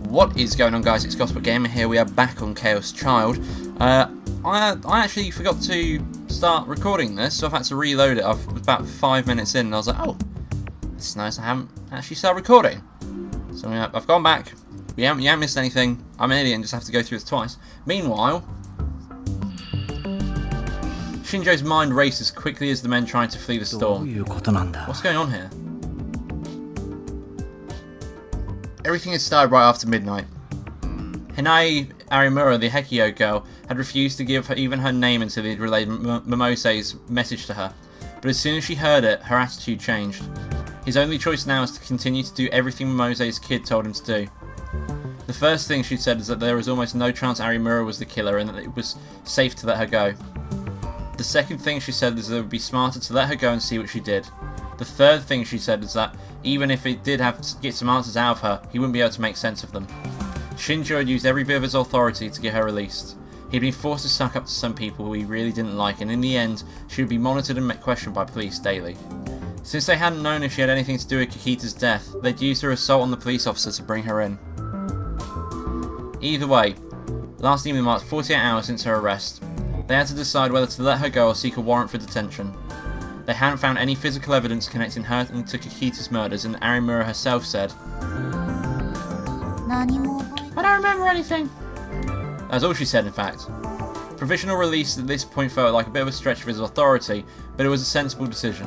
What is going on, guys? It's Gospel Gamer here. We are back on Chaos Child. I actually forgot to start recording this, so I've had to reload it. I was about 5 minutes in and I was like, oh, it's nice I haven't actually started recording. So I've gone back. You haven't missed anything. I'm an idiot and just have to go through this twice. Meanwhile, Shinjo's mind races as quickly as the men trying to flee the storm. What's going on here? Everything had started right after midnight. Hinai Arimura, the Hekio girl, had refused to give even her name until he had relayed Momose's message to her. But as soon as she heard it, her attitude changed. His only choice now is to continue to do everything Momose's kid told him to do. The first thing she said is that there was almost no chance Arimura was the killer and that it was safe to let her go. The second thing she said is that it would be smarter to let her go and see what she did. The third thing she said is that even if it did have to get some answers out of her, he wouldn't be able to make sense of them. Shinjo had used every bit of his authority to get her released. He'd been forced to suck up to some people who he really didn't like, and in the end, she would be monitored and questioned by police daily. Since they hadn't known if she had anything to do with Kikita's death, they'd used her assault on the police officer to bring her in. Either way, last evening marked 48 hours since her arrest. They had to decide whether to let her go or seek a warrant for detention. They hadn't found any physical evidence connecting her to Kikita's murders, and Arimura herself said, "I don't remember anything." That's all she said, in fact. Provisional release at this point felt like a bit of a stretch for his authority, but it was a sensible decision.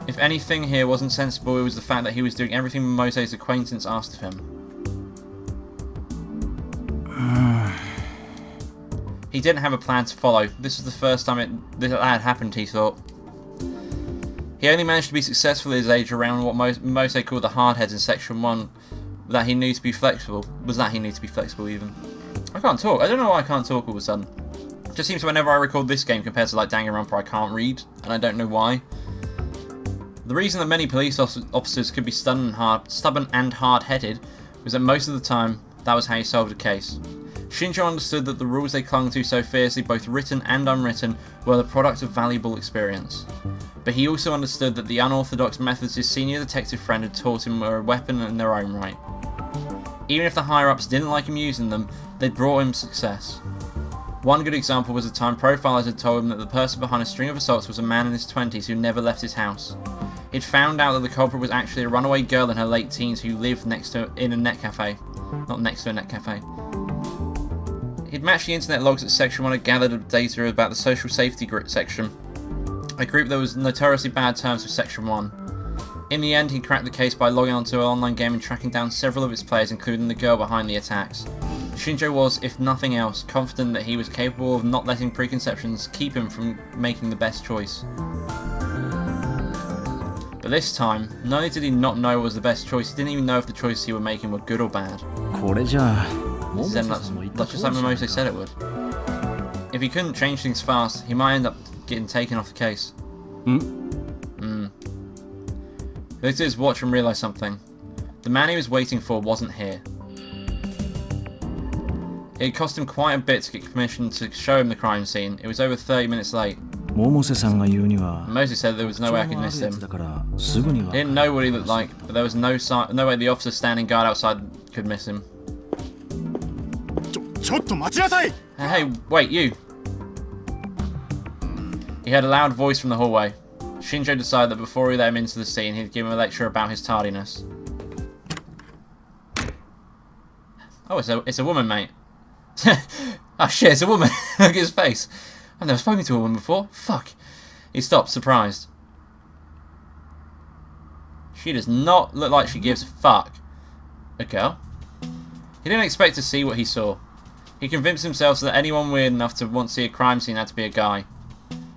If anything here wasn't sensible, it was the fact that he was doing everything Momose's acquaintance asked of him. He didn't have a plan to follow. This was the first time that had happened, he thought. He only managed to be successful at his age around what Momose called the hardheads in Section 1, that he knew to be flexible. Was that he knew to be flexible, even? I can't talk. I don't know why I can't talk all of a sudden. It just seems whenever I record this game compared to like Danganronpa, I can't read, and I don't know why. The reason that many police officers could be stubborn and hard-headed was that most of the time, that was how you solved a case. Shinjo understood that the rules they clung to so fiercely, both written and unwritten, were the product of valuable experience. But he also understood that the unorthodox methods his senior detective friend had taught him were a weapon in their own right. Even if the higher-ups didn't like him using them, they'd brought him success. One good example was the time profilers had told him that the person behind a string of assaults was a man in his 20s who never left his house. He'd found out that the culprit was actually a runaway girl in her late teens who lived in a net cafe. Not next to a net cafe. He'd matched the internet logs that Section 1 had gathered data about the social safety section, a group that was notoriously bad terms with Section 1. In the end, he cracked the case by logging onto an online game and tracking down several of its players, including the girl behind the attacks. Shinjo was, if nothing else, confident that he was capable of not letting preconceptions keep him from making the best choice. But this time, not only did he not know what was the best choice, he didn't even know if the choices he was making were good or bad. This is just like Momose said it would. If he couldn't change things fast, he might end up getting taken off the case. He looked at his watch and realised something. The man he was waiting for wasn't here. It cost him quite a bit to get permission to show him the crime scene. It was over 30 minutes late. Moses said there was no way I could miss him. He didn't know what he looked like, but there was no way the officer standing guard outside could miss him. Hey, wait, you! He heard a loud voice from the hallway. Shinjo decided that before he let him into the scene, he'd give him a lecture about his tardiness. Oh, it's a woman, mate. Oh shit, it's a woman. Look at his face. I've never spoken to a woman before. Fuck. He stopped, surprised. She does not look like she gives a fuck. A girl? He didn't expect to see what he saw. He convinced himself that anyone weird enough to want to see a crime scene had to be a guy.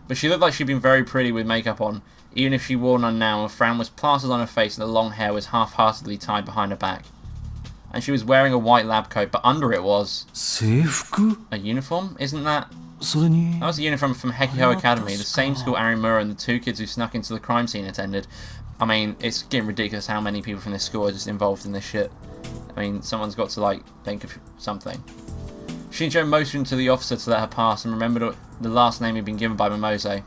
But she looked like she'd been very pretty with makeup on, even if she wore none now, and a frown was plastered on her face and the long hair was half-heartedly tied behind her back. And she was wearing a white lab coat, but under it was... a uniform? Isn't that... That was a uniform from Hekio Academy, the same school Arimura and the two kids who snuck into the crime scene attended. I mean, it's getting ridiculous how many people from this school are just involved in this shit. I mean, someone's got to, like, think of something. Shinjo motioned to the officer to let her pass and remembered the last name he'd been given by Momose. Are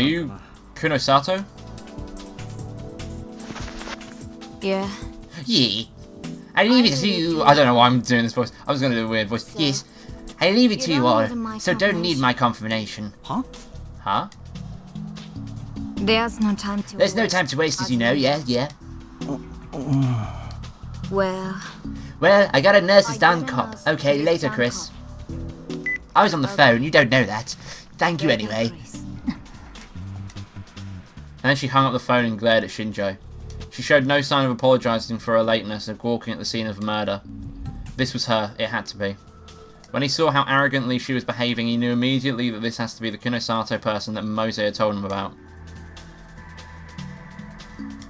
you Kunosato? Yeah. Yeah. I leave it to you. I don't know why I'm doing this voice. I was going to do a weird voice. Yes. I leave it to you all, so don't need my confirmation. Huh? Huh? There's no time to waste, as you know. Yeah. Well, I got a nurse's down cop. Okay, later, Chris. I was on the phone. You don't know that. Thank you anyway. And then she hung up the phone and glared at Shinjo. She showed no sign of apologising for her lateness of walking at the scene of the murder. This was her. It had to be. When he saw how arrogantly she was behaving, he knew immediately that this has to be the Kunosato person that Mose had told him about.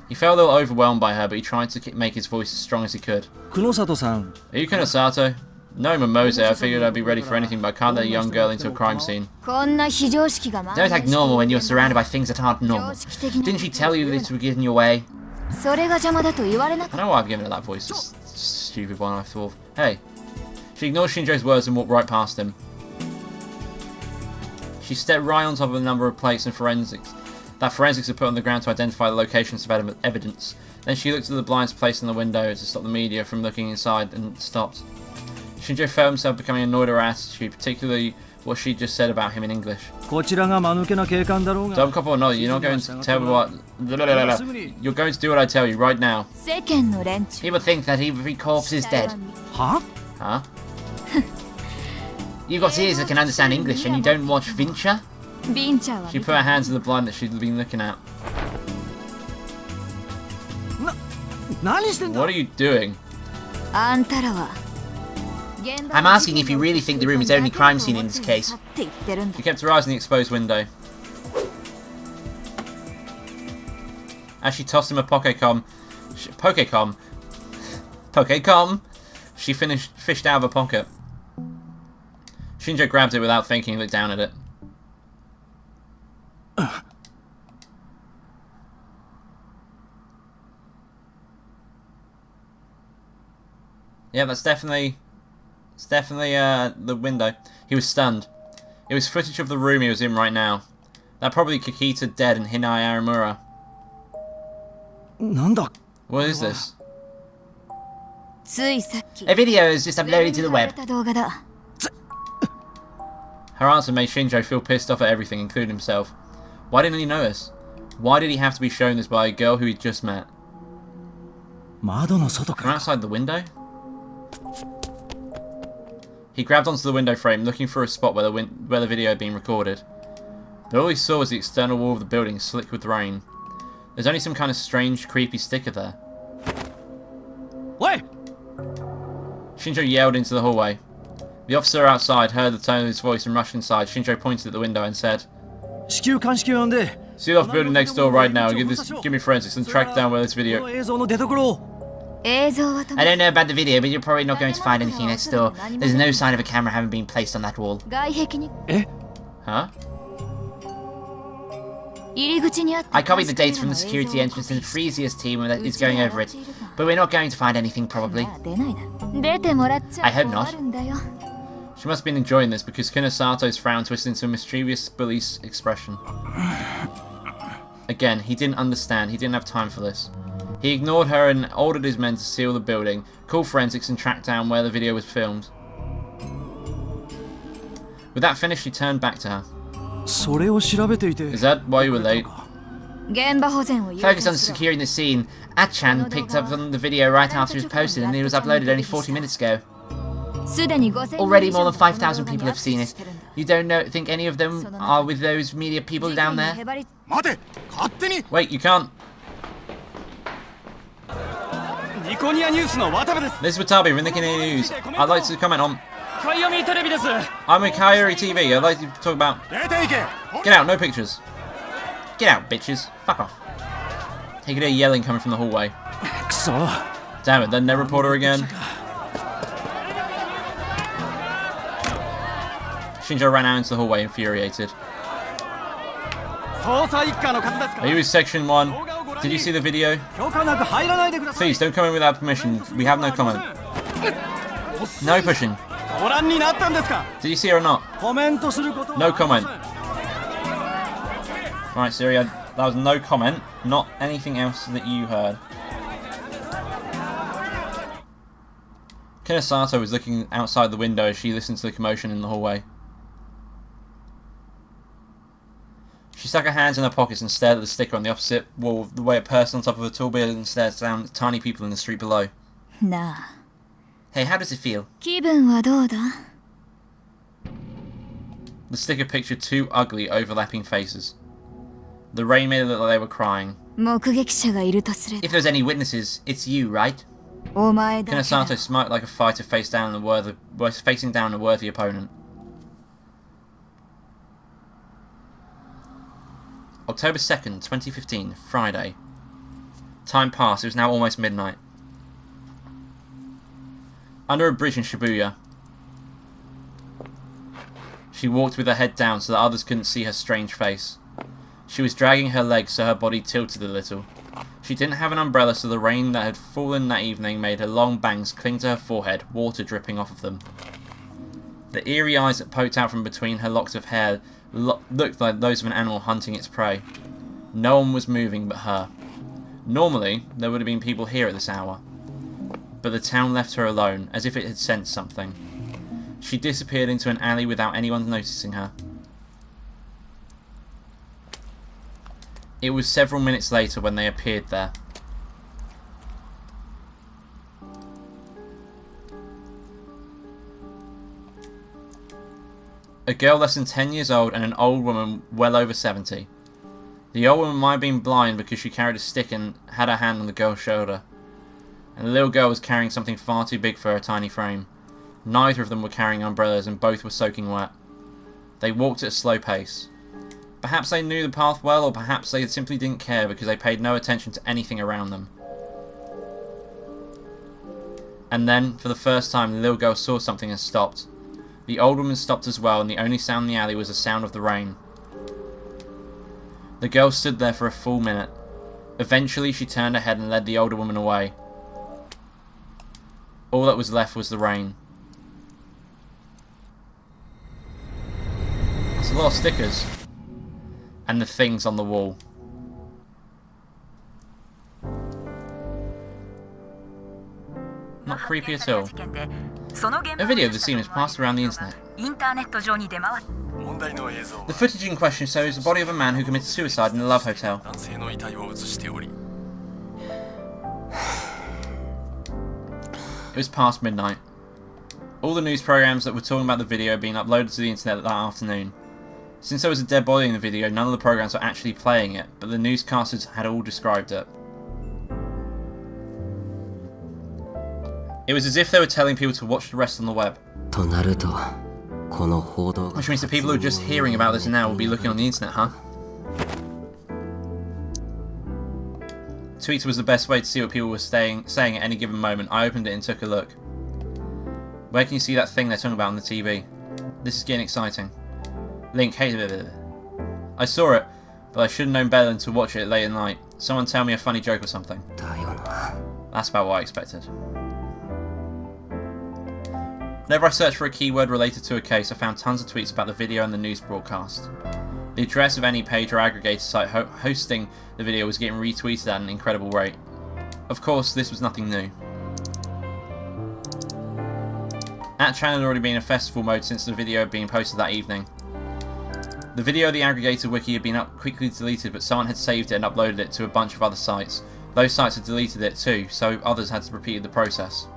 He felt a little overwhelmed by her, but he tried to make his voice as strong as he could. Kunosato-san. Are you Kunosato? No, I'm Mose. I figured I'd be ready for anything, but I can't let a young girl into a crime scene. Don't act normal when you're surrounded by things that aren't normal. Didn't she tell you this would get in your way? I don't know why I've given her that voice. It's a stupid one, I thought. Hey. She ignored Shinjo's words and walked right past him. She stepped right on top of a number of plates and forensics are put on the ground to identify the locations of evidence. Then she looked at the blinds placed in the window to stop the media from looking inside and stopped. Shinjo felt himself becoming annoyed at her attitude, particularly what she just said about him in English. Dumb cop or not, you're not going to tell me what... You're going to do what I tell you right now. People think that every corpse is dead. Huh? Huh? You've got ears that can understand English and you don't watch Vincha? She put her hands in the blind that she'd been looking at. What are you doing? I'm asking if you really think the room is the only crime scene in this case. She kept her eyes on the exposed window. As she tossed him a Pokecom, she fished out of her pocket. Shinjo grabbed it without thinking and looked down at it. Yeah, it's definitely the window. He was stunned. It was footage of the room he was in right now. That probably Kikita dead and Hinai Aramura. What is this? A video is just uploaded to the web. Her answer made Shinjo feel pissed off at everything, including himself. Why didn't he notice? Why did he have to be shown this by a girl who he'd just met? From outside the window? He grabbed onto the window frame, looking for a spot where the video had been recorded. But all he saw was the external wall of the building, slick with rain. There's only some kind of strange, creepy sticker there. Wait! Shinjo yelled into the hallway. The officer outside heard the tone of his voice and rushed inside. Shinjo pointed at the window and said, "Seal off the building next door right now. Give me forensics and track down where this video..." I don't know about the video, but you're probably not going to find anything next door. There's no sign of a camera having been placed on that wall. Huh? I copied the dates from the security entrance and Freesia's team that is going over it. But we're not going to find anything, probably. I hope not. She must have been enjoying this because Kunosato's frown twisted into a mischievous police expression. Again, he didn't understand. He didn't have time for this. He ignored her and ordered his men to seal the building, call forensics and track down where the video was filmed. With that finished, he turned back to her. Is that why you were late? Focus on securing the scene. Achan picked up on the video right after it was posted and it was uploaded only 40 minutes ago. Already more than 5,000 people have seen it. You don't think any of them are with those media people down there? Wait, you can't. This is Watabe from Nikkei News. I'd like to comment on... I'm with Kaori TV. I'd like to talk about... Get out, no pictures. Get out, bitches. Fuck off. He could hear yelling coming from the hallway. Damn it, then no reporter again. Shinjo ran out into the hallway, infuriated. Are you with Section 1? Did you see the video? Please, don't come in without permission. We have no comment. No pushing. Did you see her or not? No comment. Right, Siri, that was no comment. Not anything else that you heard. Kinosato was looking outside the window as she listened to the commotion in the hallway. She stuck her hands in her pockets and stared at the sticker on the opposite wall, the way a person on top of a tall building stares down at tiny people in the street below. Hey, how does it feel? 気分はどうだ? The sticker pictured two ugly, overlapping faces. The rain made it look like they were crying. 目撃者がいるとすれば If there's any witnesses, it's you, right? お前だけだ Kinosato smiled like a fighter facing down a worthy opponent. October 2nd, 2015, Friday. Time passed, it was now almost midnight. Under a bridge in Shibuya, she walked with her head down so that others couldn't see her strange face. She was dragging her legs so her body tilted a little. She didn't have an umbrella, so the rain that had fallen that evening made her long bangs cling to her forehead, water dripping off of them. The eerie eyes that poked out from between her locks of hair looked like those of an animal hunting its prey. No one was moving but her. Normally, there would have been people here at this hour, but the town left her alone, as if it had sensed something. She disappeared into an alley without anyone noticing her. It was several minutes later when they appeared there. A girl less than 10 years old and an old woman well over 70. The old woman might have been blind because she carried a stick and had her hand on the girl's shoulder. And the little girl was carrying something far too big for her tiny frame. Neither of them were carrying umbrellas and both were soaking wet. They walked at a slow pace. Perhaps they knew the path well, or perhaps they simply didn't care because they paid no attention to anything around them. And then, for the first time, the little girl saw something and stopped. The old woman stopped as well, and the only sound in the alley was the sound of the rain. The girl stood there for a full minute. Eventually, she turned her head and led the older woman away. All that was left was the rain. That's a lot of stickers. And the things on the wall. Not creepy at all. A video of the scene was passed around the internet. The footage in question shows the body of a man who committed suicide in a love hotel. It was past midnight. All the news programs that were talking about the video had been uploaded to the internet that afternoon. Since there was a dead body in the video, none of the programs were actually playing it, but the newscasters had all described it. It was as if they were telling people to watch the rest on the web. Which means the people who are just hearing about this now will be looking on the internet, huh? Twitter was the best way to see what people were saying at any given moment. I opened it and took a look. Where can you see that thing they're talking about on the TV? This is getting exciting. Link, hey, blah, blah, blah. I saw it, but I should have known better than to watch it late at night. Someone tell me a funny joke or something. That's about what I expected. Whenever I searched for a keyword related to a case, I found tons of tweets about the video and the news broadcast. The address of any page or aggregator site hosting the video was getting retweeted at an incredible rate. Of course, this was nothing new. @Chan had already been in festival mode since the video had been posted that evening. The video of the aggregator wiki had been quickly deleted, but someone had saved it and uploaded it to a bunch of other sites. Those sites had deleted it too, so others had to repeat the process.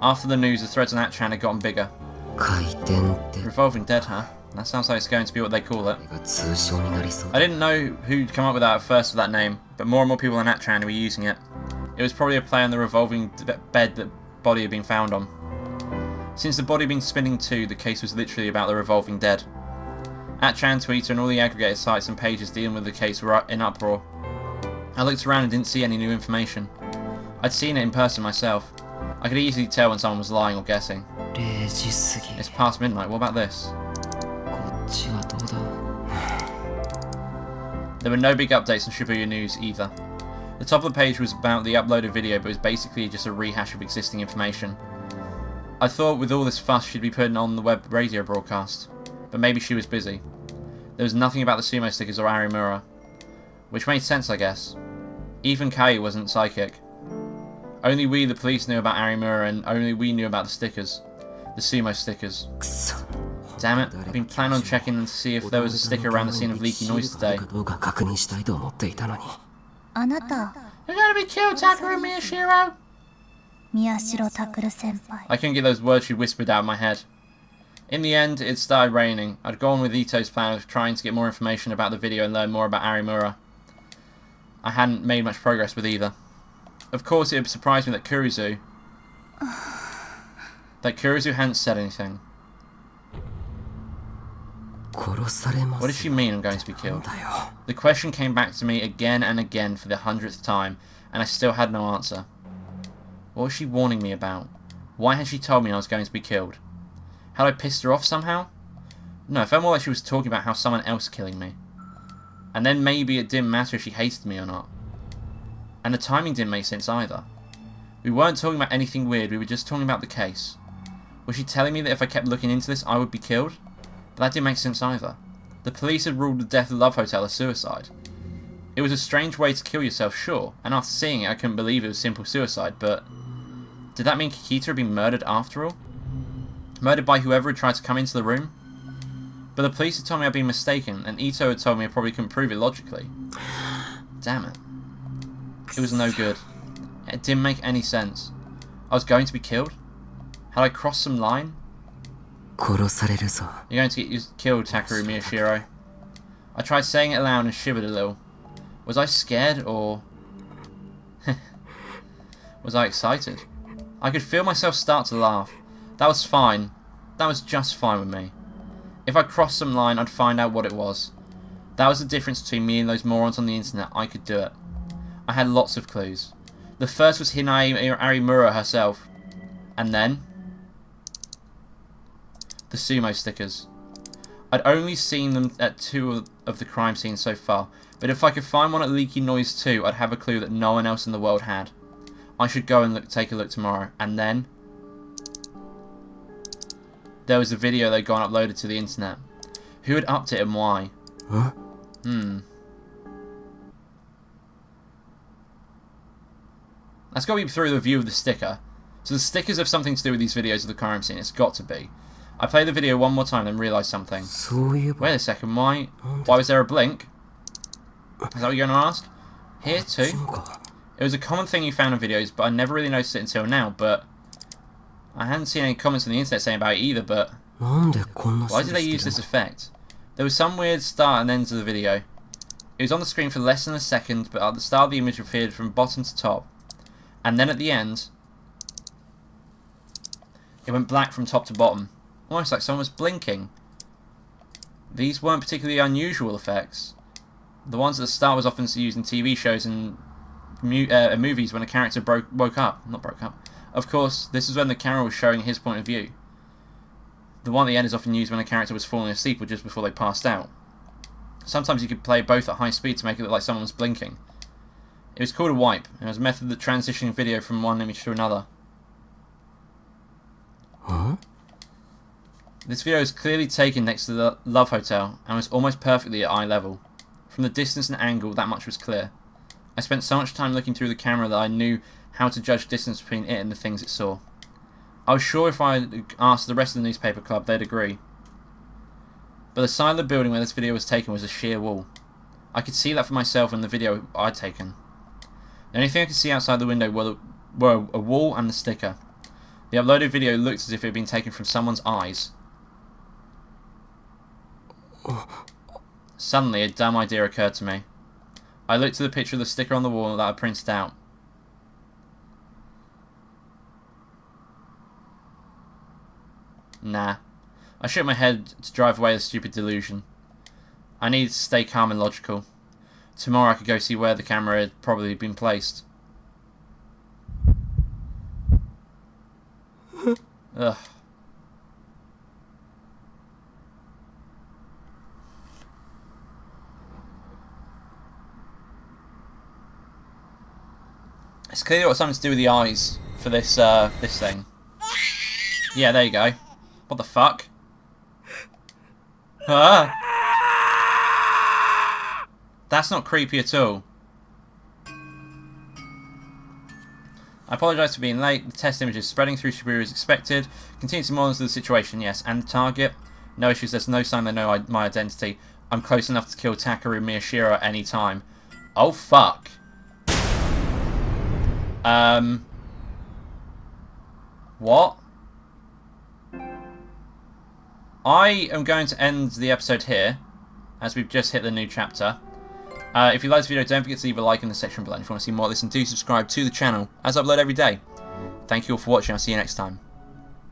After the news, the threads on @Chan had gotten bigger. Revolving Dead, huh? That sounds like it's going to be what they call it. I didn't know who'd come up with that at first with that name, but more and more people on @Chan were using it. It was probably a play on the revolving bed that body had been found on. Since the body had been spinning too, the case was literally about the revolving dead. @Chan, Twitter, and all the aggregated sites and pages dealing with the case were in uproar. I looked around and didn't see any new information. I'd seen it in person myself. I could easily tell when someone was lying or guessing. It's past midnight, what about this? There were no big updates on Shibuya News either. The top of the page was about the uploaded video, but it was basically just a rehash of existing information. I thought with all this fuss she'd be putting on the web radio broadcast, but maybe she was busy. There was nothing about the sumo stickers or Arimura, which made sense I guess. Even Kai wasn't psychic. Only we, the police, knew about Arimura, and only we knew about the stickers. The sumo stickers. Damn it, I've been planning on checking to see if there was a sticker around the scene of leaky noise today. You're gonna be killed, Takuru Miyashiro! Miyashiro Takuru-senpai. I couldn't get those words she whispered out of my head. In the end, it started raining. I'd gone with Ito's plan of trying to get more information about the video and learn more about Arimura. I hadn't made much progress with either. Of course, it surprised me that Kuruzu hadn't said anything. What does she mean I'm going to be killed? The question came back to me again and again for the 100th time, and I still had no answer. What was she warning me about? Why had she told me I was going to be killed? Had I pissed her off somehow? No, it felt more like she was talking about how someone else killing me. And then maybe it didn't matter if she hated me or not. And the timing didn't make sense either. We weren't talking about anything weird, we were just talking about the case. Was she telling me that if I kept looking into this, I would be killed? But that didn't make sense either. The police had ruled the death of Love Hotel a suicide. It was a strange way to kill yourself, sure, and after seeing it I couldn't believe it was simple suicide, but... did that mean Kikita had been murdered after all? Murdered by whoever had tried to come into the room? But the police had told me I'd been mistaken, and Ito had told me I probably couldn't prove it logically. Damn it. It was no good. It didn't make any sense. I was going to be killed? Had I crossed some line? You're going to get killed, Takuru Miyashiro. I tried saying it aloud and shivered a little. Was I scared, or... was I excited? I could feel myself start to laugh. That was fine. That was just fine with me. If I crossed some line, I'd find out what it was. That was the difference between me and those morons on the internet. I could do it. I had lots of clues. The first was Hinai Arimura herself. And then... the sumo stickers. I'd only seen them at 2 of the crime scenes so far, but if I could find one at Leaky Noise 2, I'd have a clue that no one else in the world had. I should go and take a look tomorrow. And then... there was a video they'd gone uploaded to the internet. Who had upped it and why? Huh? That's got to be through the view of the sticker. So the stickers have something to do with these videos of the crime scene. It's got to be. I played the video one more time and realised something. Wait a second, why was there a blink? Is that what you're going to ask? Here too? It was a common thing you found in videos, but I never really noticed it until now, but... I hadn't seen any comments on the internet saying about it either, but... why did they use this effect? There was some weird start and end to the video. It was on the screen for less than a second, but at the start the image appeared from bottom to top. And then at the end... it went black from top to bottom. Almost like someone was blinking. These weren't particularly unusual effects. The ones at the start was often used in TV shows and movies when a character woke up. Not broke up. Of course, this is when the camera was showing his point of view. The one at the end is often used when a character was falling asleep or just before they passed out. Sometimes you could play both at high speed to make it look like someone was blinking. It was called a wipe, and it was a method that transitioned video from one image to another. Huh? This video is clearly taken next to the Love Hotel and was almost perfectly at eye level. From the distance and angle, that much was clear. I spent so much time looking through the camera that I knew how to judge distance between it and the things it saw. I was sure if I asked the rest of the newspaper club, they'd agree. But the side of the building where this video was taken was a sheer wall. I could see that for myself in the video I'd taken. The only thing I could see outside the window were a wall and the sticker. The uploaded video looked as if it had been taken from someone's eyes. Suddenly, a dumb idea occurred to me. I looked at the picture of the sticker on the wall that I printed out. Nah. I shook my head to drive away the stupid delusion. I needed to stay calm and logical. Tomorrow I could go see where the camera had probably been placed. Ugh. It's clearly got something to do with the eyes for this this thing. Yeah, there you go. What the fuck? Ah! That's not creepy at all. I apologise for being late. The test image is spreading through Shibuya as expected. Continue to monitor the situation, yes. And the target? No issues, there's no sign they know my identity. I'm close enough to kill Takuru Miyashiro at any time. Oh, fuck. What? I am going to end the episode here, as we've just hit the new chapter. If you liked this video, don't forget to leave a like in the section below. If you want to see more of this, and do subscribe to the channel, as I upload every day. Thank you all for watching. I'll see you next time.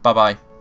Bye-bye.